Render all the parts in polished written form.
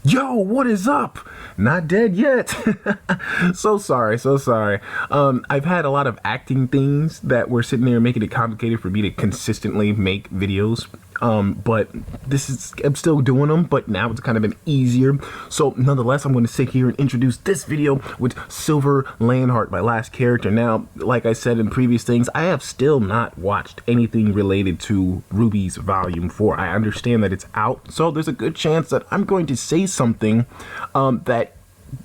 Yo, what is up? Not dead yet. So sorry. I've had a lot of acting things that were sitting there making it complicated for me to consistently make videos. But I'm still doing them, but now it's kind of been easier. So nonetheless, I'm going to sit here and introduce this video with Silver Leonhardt, my last character. Now, like I said in previous things, I have still not watched anything related to RWBY's Volume 4. I understand that it's out, so there's a good chance that I'm going to say something that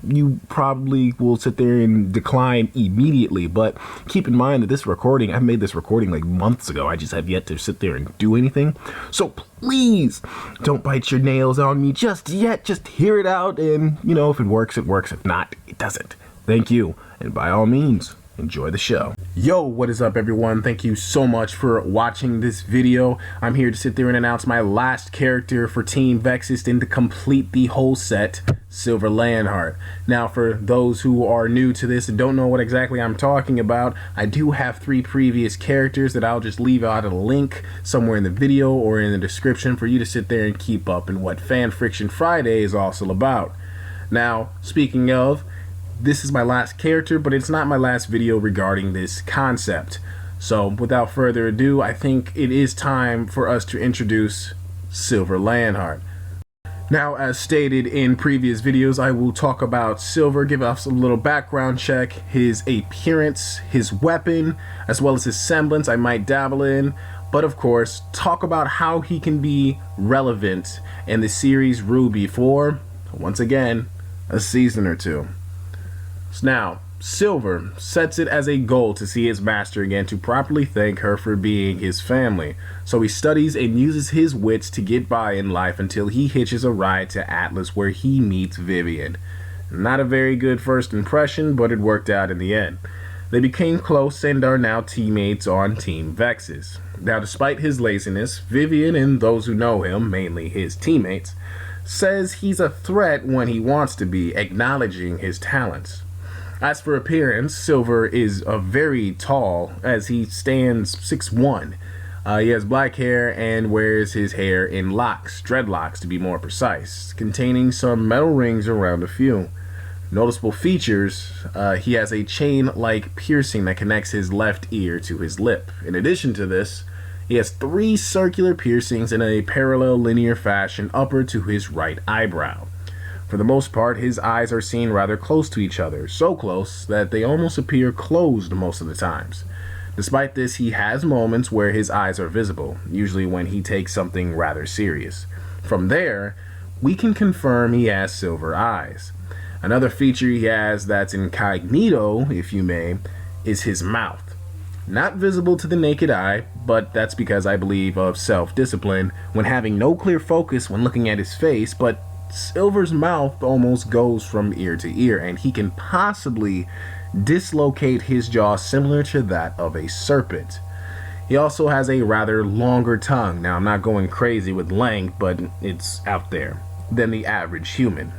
you probably will sit there and decline immediately. But keep in mind that this recording, I made this recording like months ago. I just have yet to sit there and do anything. So please don't bite your nails on me just yet. Just hear it out, and you know, if it works, it works. If not, it doesn't. Thank you, and by all means, enjoy the show. Yo, what is up, everyone? Thank you so much for watching this video. I'm here to sit there and announce my last character for Team VEXS and to complete the whole set, Silver Leonhardt. Now, for those who are new to this and don't know what exactly I'm talking about, I do have 3 previous characters that I'll just leave out a link somewhere in the video or in the description for you to sit there and keep up in what Fan Friction Friday is also about. Now, speaking of, this is my last character, but it's not my last video regarding this concept. So without further ado, I think it is time for us to introduce Silver Leonhardt. Now, as stated in previous videos, I will talk about Silver, give us a little background check, his appearance, his weapon, as well as his semblance I might dabble in, but of course, talk about how he can be relevant in the series RWBY for, once again, a season or 2. Now, Silver sets it as a goal to see his master again to properly thank her for being his family. So he studies and uses his wits to get by in life until he hitches a ride to Atlas where he meets Vivian. Not a very good first impression, but it worked out in the end. They became close and are now teammates on Team VEXS. Now, despite his laziness, Vivian and those who know him, mainly his teammates, says he's a threat when he wants to be, acknowledging his talents. As for appearance, Silver is very tall, as he stands 6'1". He has black hair and wears his hair in locks, dreadlocks to be more precise, containing some metal rings around a few. Noticeable features, he has a chain-like piercing that connects his left ear to his lip. In addition to this, he has 3 circular piercings in a parallel linear fashion upward to his right eyebrow. For the most part, his eyes are seen rather close to each other, so close that they almost appear closed most of the times. Despite this, he has moments where his eyes are visible, usually when he takes something rather serious. From there, we can confirm he has silver eyes. Another feature he has that's incognito, if you may, is his mouth. Not visible to the naked eye, but that's because I believe of self-discipline when having no clear focus when looking at his face, but Silver's mouth almost goes from ear to ear, and he can possibly dislocate his jaw similar to that of a serpent. He also has a rather longer tongue. Now, I'm not going crazy with length, but it's out there, than the average human.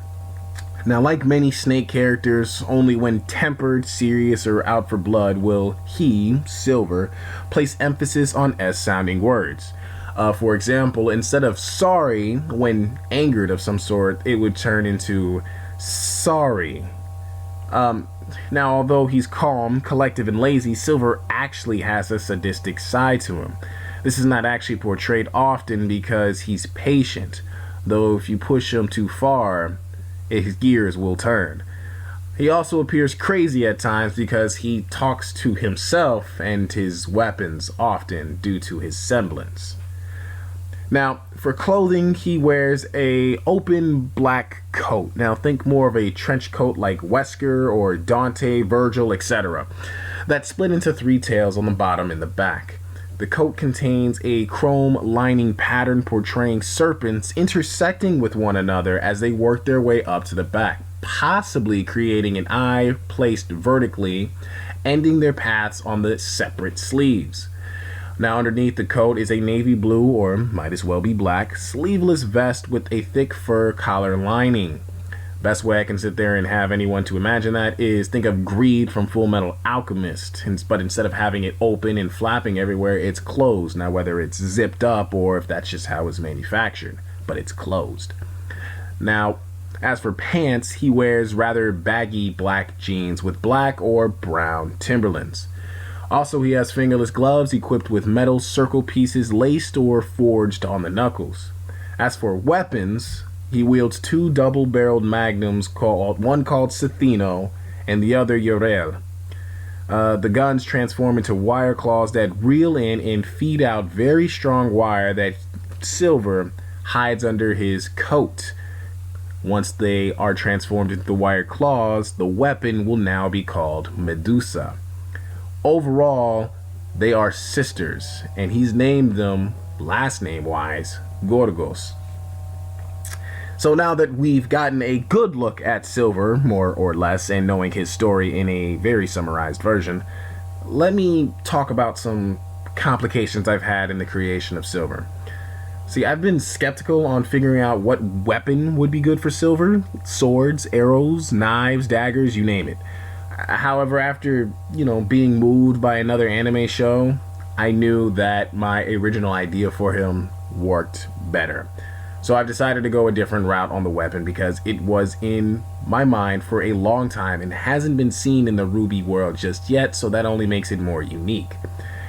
Now, like many snake characters, only when tempered, serious, or out for blood will he, Silver, place emphasis on S-sounding words. For example, instead of sorry, when angered of some sort, it would turn into sorry. Now, although he's calm, collective, and lazy, Silver actually has a sadistic side to him. This is not actually portrayed often because he's patient, though if you push him too far, his gears will turn. He also appears crazy at times because he talks to himself and his weapons often due to his semblance. Now, for clothing, he wears a open black coat. Now, think more of a trench coat like Wesker or Dante, Virgil, etc. That's split into 3 tails on the bottom and the back. The coat contains a chrome lining pattern portraying serpents intersecting with one another as they work their way up to the back, possibly creating an eye placed vertically, ending their paths on the separate sleeves. Now, underneath the coat is a navy blue, or might as well be black, sleeveless vest with a thick fur collar lining. Best way I can sit there and have anyone to imagine that is think of Greed from Full Metal Alchemist, but instead of having it open and flapping everywhere, it's closed. Now, whether it's zipped up or if that's just how it's manufactured, but it's closed. Now, As for pants, he wears rather baggy black jeans with black or brown Timberlands. Also, he has fingerless gloves equipped with metal circle pieces laced or forged on the knuckles. As for weapons, he wields two double-barreled magnums, one called Cethino and the other Yorel. The guns transform into wire claws that reel in and feed out very strong wire that Silver hides under his coat. Once they are transformed into the wire claws, the weapon will now be called Medusa. Overall, they are sisters, and he's named them, last name-wise, Gorgos. So now that we've gotten a good look at Silver, more or less, and knowing his story in a very summarized version, let me talk about some complications I've had in the creation of Silver. See, I've been skeptical on figuring out what weapon would be good for Silver. Swords, arrows, knives, daggers, you name it. However, after, being moved by another anime show, I knew that my original idea for him worked better. So I've decided to go a different route on the weapon because it was in my mind for a long time and hasn't been seen in the RWBY world just yet, so that only makes it more unique.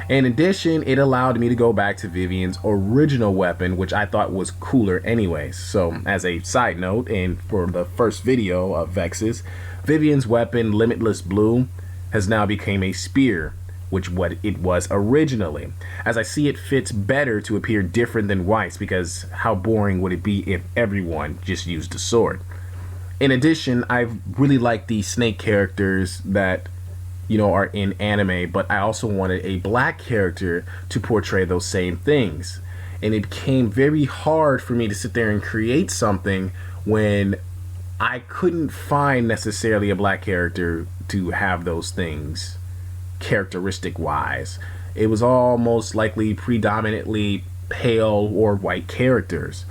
In addition, it allowed me to go back to Vivian's original weapon, which I thought was cooler anyways. So as a side note, and for the first video of VEXS, Vivian's weapon, Limitless Blue, has now become a spear, which what it was originally. As I see, it fits better to appear different than Weiss, because how boring would it be if everyone just used a sword? In addition, I really like the snake characters that are in anime, but I also wanted a black character to portray those same things. And it became very hard for me to sit there and create something when I couldn't find necessarily a black character to have those things characteristic wise. It was all most likely predominantly pale or white characters.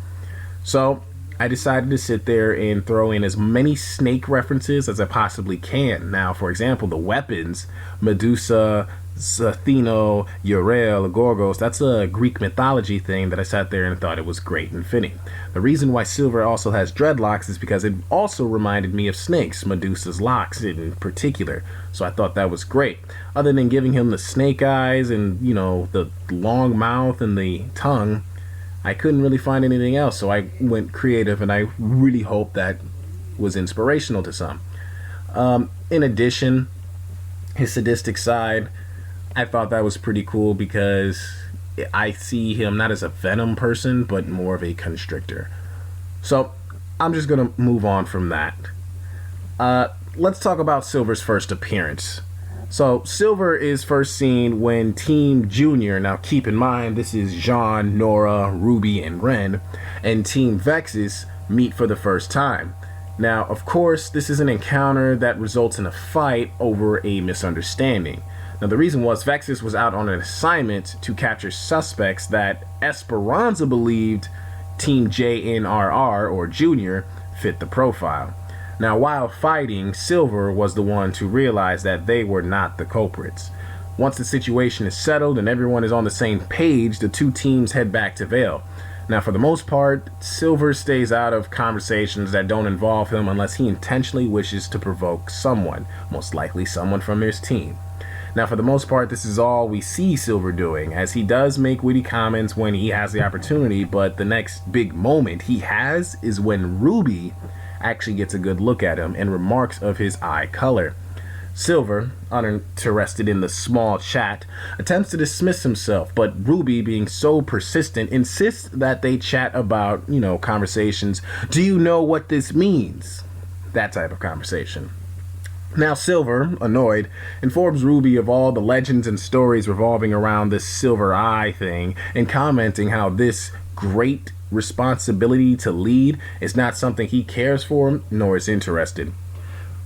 So I decided to sit there and throw in as many snake references as I possibly can. Now, for example, the weapons, Medusa, Cethino, Yorel, Gorgos, that's a Greek mythology thing that I sat there and thought it was great and fitting. The reason why Silver also has dreadlocks is because it also reminded me of snakes, Medusa's locks in particular. So I thought that was great. Other than giving him the snake eyes and, the long mouth and the tongue, I couldn't really find anything else. So I went creative, and I really hope that was inspirational to some. In addition, his sadistic side, I thought that was pretty cool because I see him not as a venom person, but more of a constrictor. So I'm just going to move on from that. Let's talk about Silver's first appearance. So Silver is first seen when Team Junior, now keep in mind this is Jean, Nora, Ruby, and Ren, and Team VEXS meet for the first time. Now, of course, this is an encounter that results in a fight over a misunderstanding. Now, the reason was VEXS was out on an assignment to capture suspects that Esperanza believed Team JNRR, or Junior, fit the profile. Now, while fighting, Silver was the one to realize that they were not the culprits. Once the situation is settled and everyone is on the same page, the two teams head back to Vale. Now, for the most part, Silver stays out of conversations that don't involve him unless he intentionally wishes to provoke someone, most likely someone from his team. Now, for the most part, this is all we see Silver doing, as he does make witty comments when he has the opportunity, but the next big moment he has is when RWBY actually gets a good look at him and remarks of his eye color. Silver, uninterested in the small chat, attempts to dismiss himself, but RWBY, being so persistent, insists that they chat about, conversations. Do you know what this means? That type of conversation. Now Silver, annoyed, informs RWBY of all the legends and stories revolving around this silver eye thing, and commenting how this great responsibility to lead is not something he cares for nor is interested.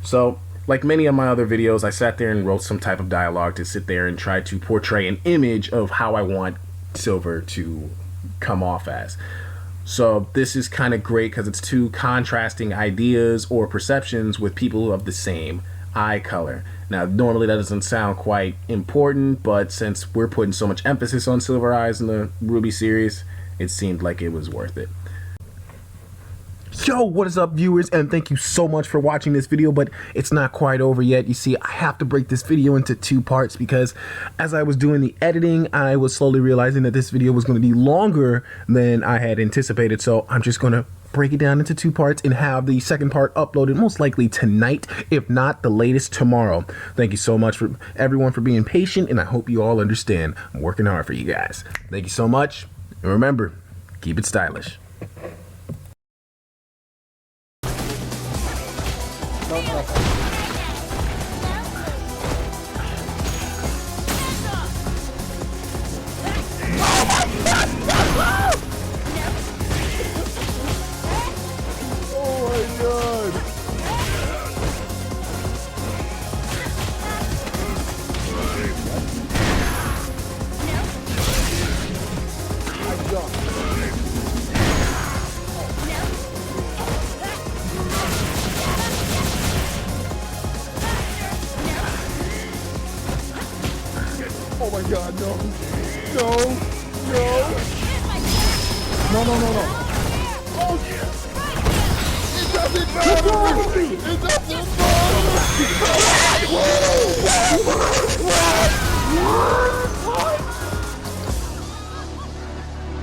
So, like many of my other videos, I sat there and wrote some type of dialogue to sit there and try to portray an image of how I want Silver to come off as. So this is kind of great because it's two contrasting ideas or perceptions with people of the same eye color. Now, normally that doesn't sound quite important, but since we're putting so much emphasis on silver eyes in the RWBY series, it seemed like it was worth it. Yo, what is up, viewers, and thank you so much for watching this video, but it's not quite over yet. You see, I have to break this video into 2 parts because as I was doing the editing, I was slowly realizing that this video was going to be longer than I had anticipated, so I'm just going to break it down into 2 parts and have the second part uploaded most likely tonight, if not the latest tomorrow. Thank you so much for everyone for being patient, and I hope you all understand. I'm working hard for you guys. Thank you so much, and remember, keep it stylish. Oh my god, no. No. No. No, no, no, no. Oh, yeah. It doesn't matter. It doesn't matter.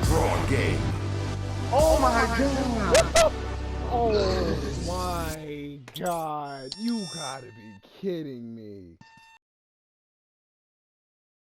Draw game. Oh my god. Oh my god. You gotta be kidding me.